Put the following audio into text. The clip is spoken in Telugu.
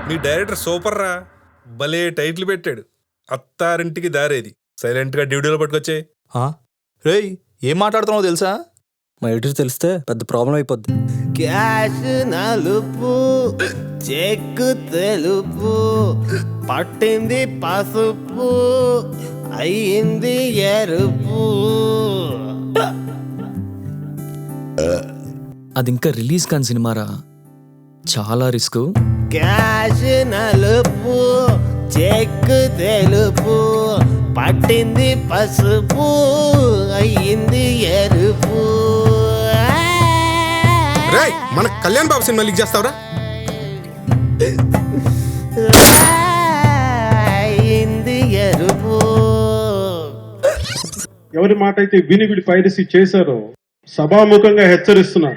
మీ డైరెక్టర్ సూపర్ రా, భలే టైటిల్ పెట్టాడు. అత్తారింటికి దారేది. సైలెంట్ గా డ్యూటీలో పట్టుకొచ్చే. రేయ్, ఏం మాట్లాడుతున్నావు తెలుసా? మా ఎడిటర్ తెలిస్తే పెద్ద ప్రాబ్లం అయిపోద్ది. క్యాష్ నలుపు, చెక్కు తెలుపు, పట్టింది పసుపు, అయ్యింది ఎరుపు. అది ఇంకా రిలీజ్ కాని సినిమారా, చాలా రిస్క్. క్యాష్ నలుపు, చెక్కు తెలుపు, పట్టింది పసుపు, అయ్యింది ఎరుపు. రేయ్, మన కళ్యాణ్ బాబు సినిమా లీక్ చేస్తావురా? అయ్యింది ఎరుపు. ఎవరి మాట అయితే విని వీడి పైరసీ చేశారో సభాముఖంగా హెచ్చరిస్తున్నా.